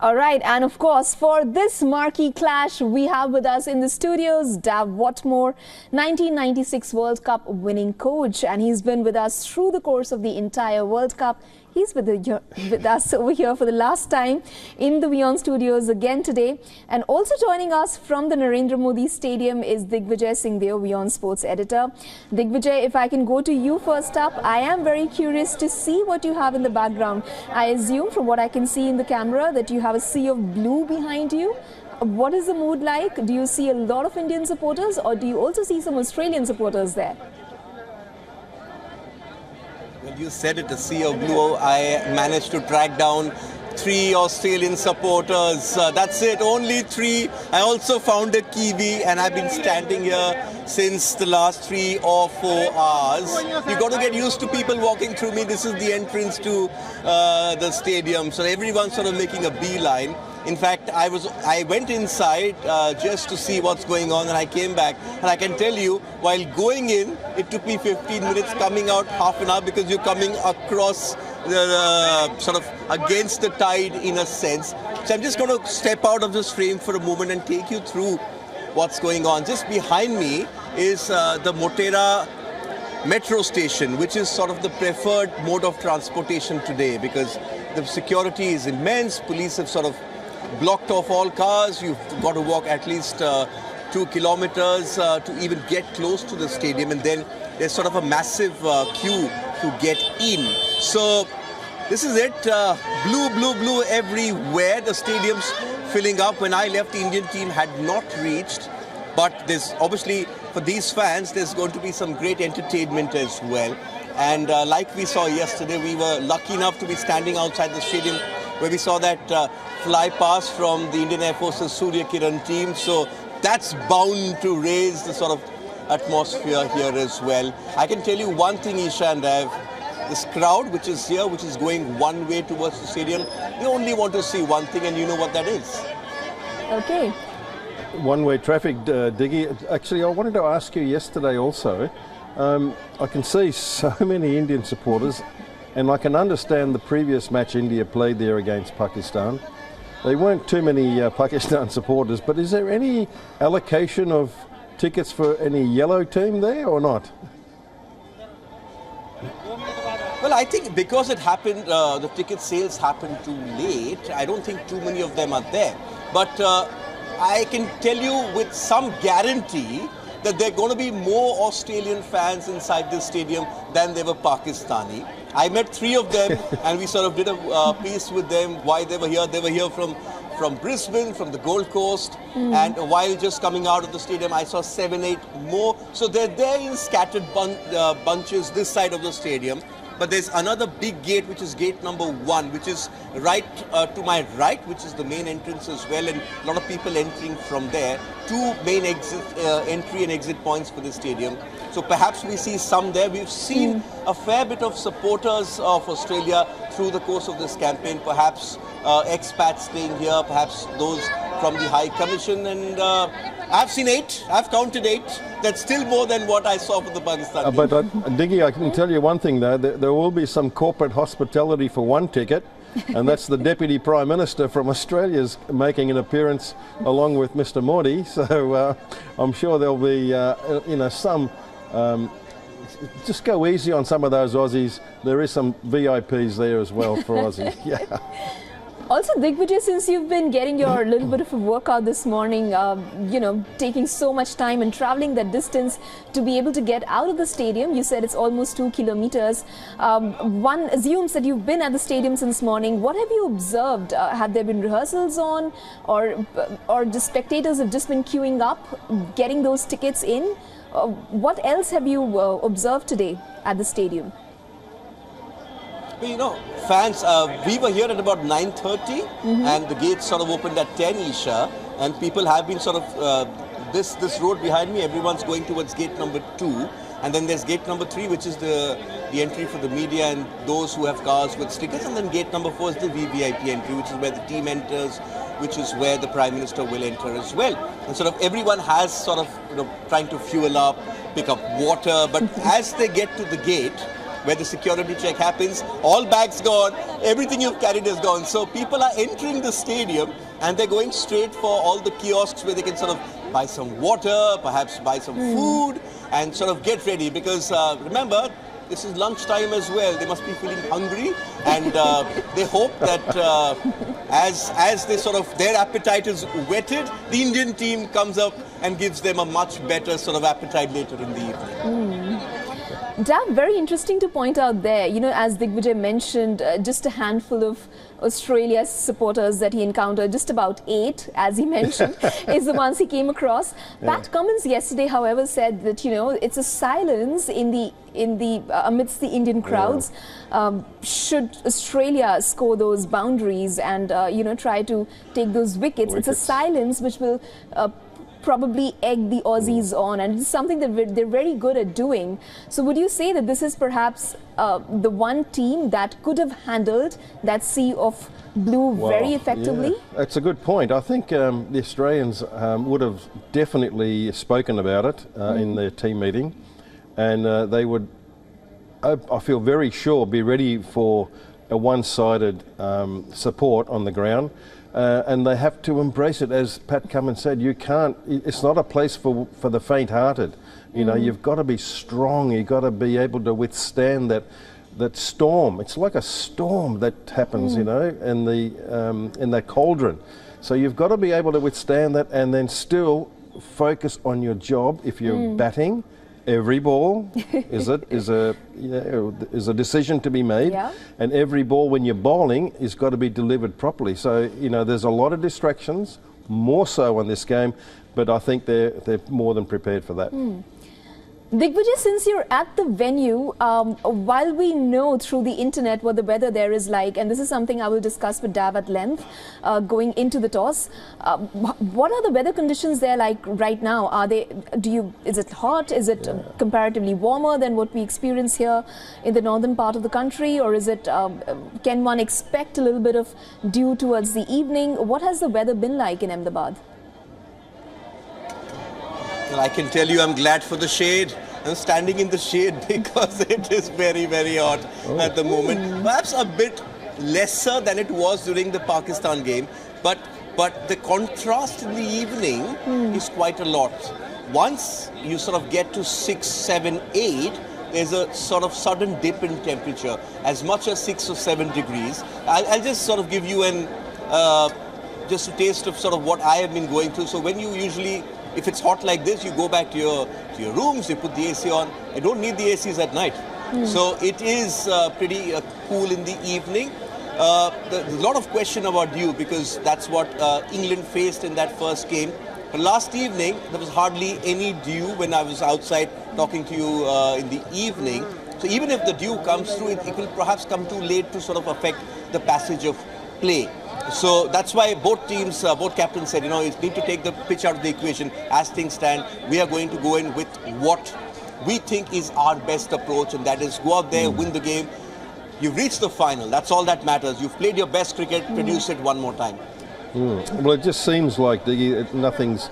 All right, and of course, for this marquee clash, we have with us in the studios Dav Watmore, 1996 World Cup winning coach, and he's been with us through the course of the entire World Cup. He's with us over here for the last time in the WION studios again today. And also joining us from the Narendra Modi Stadium is Digvijay Singhdeo, WION sports editor. Digvijay, if I can go to you first up, I am very curious to see what you have in the background. I assume from what I can see in the camera that you have a sea of blue behind you. What is the mood like? Do you see a lot of Indian supporters, or do you also see some Australian supporters there? When you said it, a sea of blue, I managed to track down 3 Australian supporters. That's it, only 3. I also found a Kiwi, and I've been standing here since the last 3 or 4 hours. You've got to get used to people walking through me. This is the entrance to the stadium, so everyone's sort of making a beeline. In fact, I went inside just to see what's going on, and I came back, and I can tell you, while going in, it took me 15 minutes, coming out half an hour, because you're coming across the sort of against the tide in a sense. So I'm just going to step out of this frame for a moment and take you through what's going on. Just behind me is the Motera metro station, which is sort of the preferred mode of transportation today, because the security is immense. Police have sort of blocked off all cars. You've got to walk at least 2 kilometers to even get close to the stadium, and then there's sort of a massive queue to get in. So this is it, blue, blue, blue everywhere. The stadium's filling up. When I left, the Indian team had not reached, but there's obviously, for these fans, there's going to be some great entertainment as well. And like we saw yesterday, we were lucky enough to be standing outside the stadium where we saw that fly past from the Indian Air Force's Surya Kiran team. So that's bound to raise the sort of atmosphere here as well. I can tell you one thing, Isha and Dev, this crowd which is here, which is going one way towards the stadium, they only want to see one thing, and you know what that is. Okay. One-way traffic, Diggy. Actually, I wanted to ask you yesterday also, I can see so many Indian supporters, and I can understand the previous match India played there against Pakistan. There weren't too many Pakistan supporters, but is there any allocation of tickets for any yellow team there or not? Well, I think because it happened, the ticket sales happened too late, I don't think too many of them are there. But I can tell you with some guarantee that there are going to be more Australian fans inside this stadium than there were Pakistani. I met 3 of them, and we sort of did a piece with them why they were here. They were here from Brisbane, from the Gold Coast, and while just coming out of the stadium, I saw 7, 8 more. So they're there in scattered bunches this side of the stadium. But there's another big gate, which is gate number 1, which is right to my right, which is the main entrance as well, and a lot of people entering from there. 2 main entry and exit points for the stadium. So perhaps we see some there. We've seen a fair bit of supporters of Australia through the course of this campaign, perhaps expats staying here, perhaps those from the High Commission, and I've seen 8, I've counted 8. That's still more than what I saw for the Pakistan team. But Diggy, I can tell you one thing though, there will be some corporate hospitality for one ticket, and that's the Deputy Prime Minister from Australia's making an appearance along with Mr. Modi. So I'm sure there'll be, some. Just go easy on some of those Aussies. There is some VIPs there as well for Aussie. Yeah. Also, Digvijay, since you've been getting your little bit of a workout this morning, taking so much time and traveling that distance to be able to get out of the stadium, you said it's almost 2 kilometers. One assumes that you've been at the stadium since morning. What have you observed? Have there been rehearsals on, or just spectators have just been queuing up, getting those tickets in? What else have you observed today at the stadium? Well, fans, we were here at about 9:30, and the gates sort of opened at 10, Isha, and people have been sort of, this road behind me, everyone's going towards gate number 2, and then there's gate number 3, which is the entry for the media and those who have cars with stickers, and then gate number 4 is the VVIP entry, which is where the team enters, which is where the Prime Minister will enter as well. And sort of everyone has sort of, trying to fuel up, pick up water, but as they get to the gate, where the security check happens. All bags gone, everything you've carried is gone. So people are entering the stadium and they're going straight for all the kiosks where they can sort of buy some water, perhaps buy some food, and sort of get ready. Because remember, this is lunchtime as well. They must be feeling hungry, and they hope that as they sort of their appetite is whetted, the Indian team comes up and gives them a much better sort of appetite later in the evening. Dav, very interesting to point out there, you know, as Digvijay mentioned, just a handful of Australia's supporters that he encountered, just about 8, as he mentioned, is the ones he came across. Pat Cummins yesterday, however, said that, you know, it's a silence amidst the Indian crowds. Should Australia score those boundaries and, you know, try to take those wickets, it's a silence which will probably egg the Aussies on, and it's something that they're very good at doing. So would you say that this is perhaps the one team that could have handled that sea of blue very effectively? Yeah, that's a good point. I think the Australians would have definitely spoken about it in their team meeting, and they would, I feel very sure, be ready for a one-sided support on the ground. And they have to embrace it, as Pat Cummins said. You can't. It's not a place for the faint-hearted. You know, you've got to be strong. You've got to be able to withstand that storm. It's like a storm that happens, you know, in that cauldron. So you've got to be able to withstand that, and then still focus on your job. If you're batting, every ball is a decision to be made, and every ball when you're bowling is got to be delivered properly. So, you know, there's a lot of distractions, more so on this game, but I think they're more than prepared for that. Digvijay, since you're at the venue, while we know through the internet what the weather there is like, and this is something I will discuss with Dav at length going into the toss, what are the weather conditions there like right now? Is it hot? Is it comparatively warmer than what we experience here in the northern part of the country, or is it? Can one expect a little bit of dew towards the evening? What has the weather been like in Ahmedabad? Well, I can tell you I'm glad for the shade. I'm standing in the shade because it is very, very hot at the moment. Perhaps a bit lesser than it was during the Pakistan game, but the contrast in the evening is quite a lot. Once you sort of get to 6, 7, 8, there's a sort of sudden dip in temperature, as much as 6 or 7 degrees. I'll just sort of give you just a taste of sort of what I have been going through. So when you usually, if it's hot like this, you go back to your rooms, you put the AC on. I don't need the ACs at night. So it is pretty cool in the evening. There's a lot of question about dew because that's what England faced in that first game. But last evening, there was hardly any dew when I was outside talking to you in the evening. So even if the dew comes through, it will perhaps come too late to sort of affect the passage of play. So that's why both teams, both captains said, you know, you need to take the pitch out of the equation. As things stand, we are going to go in with what we think is our best approach, and that is go out there, win the game. You've reached the final. That's all that matters. You've played your best cricket, produce it one more time. Well, it just seems like nothing's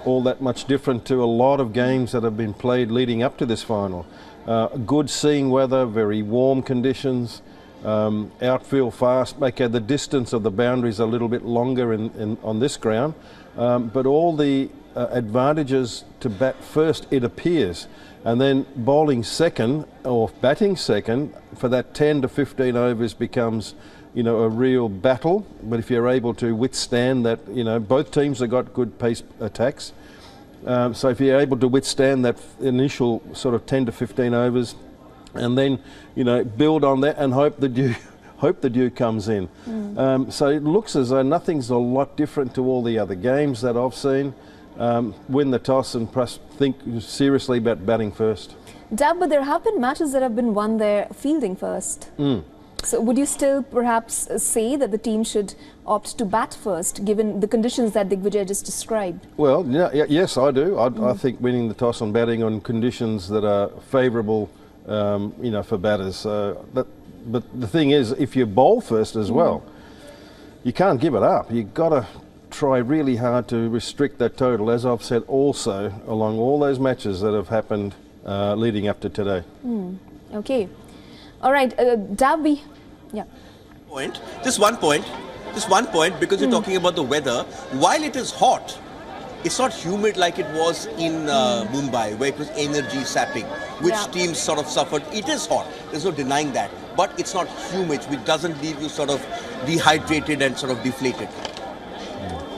all that much different to a lot of games that have been played leading up to this final. Good seeing weather, very warm conditions. Outfield fast, the distance of the boundaries a little bit longer on this ground, but all the advantages to bat first, it appears, and then bowling second or batting second for that 10 to 15 overs becomes, you know, a real battle. But if you're able to withstand that, you know, both teams have got good pace attacks, so if you're able to withstand that initial sort of 10 to 15 overs, and then, you know, build on that and hope the dew comes in. So it looks as though nothing's a lot different to all the other games that I've seen. Win the toss and think seriously about batting first. Dab, but there have been matches that have been won there fielding first. So would you still perhaps say that the team should opt to bat first, given the conditions that Digvijay just described? Well, yes, I do. I think winning the toss and batting on conditions that are favourable, you know, for batters. But the thing is, if you bowl first as well, you can't give it up. You've got to try really hard to restrict that total, as I've said also along all those matches that have happened leading up to today. Okay. All right, Dab, yeah. Just one point, because you're talking about the weather. While it is hot, it's not humid like it was in Mumbai, where it was energy sapping, which teams sort of suffered. It is hot, there's no denying that, but it's not humid, which doesn't leave you sort of dehydrated and sort of deflated.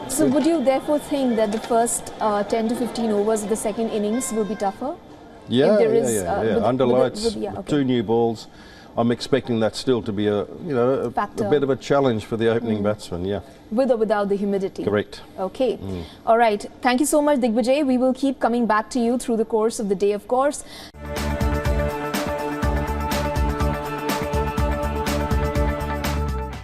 So would you therefore think that the first 10 to 15 overs of the second innings will be tougher? Yeah, With, under lights, okay. 2 new balls. I'm expecting that still to be a bit of a challenge for the opening batsman. Yeah. With or without the humidity. Correct. Okay. All right. Thank you so much, Digvijay. We will keep coming back to you through the course of the day, of course.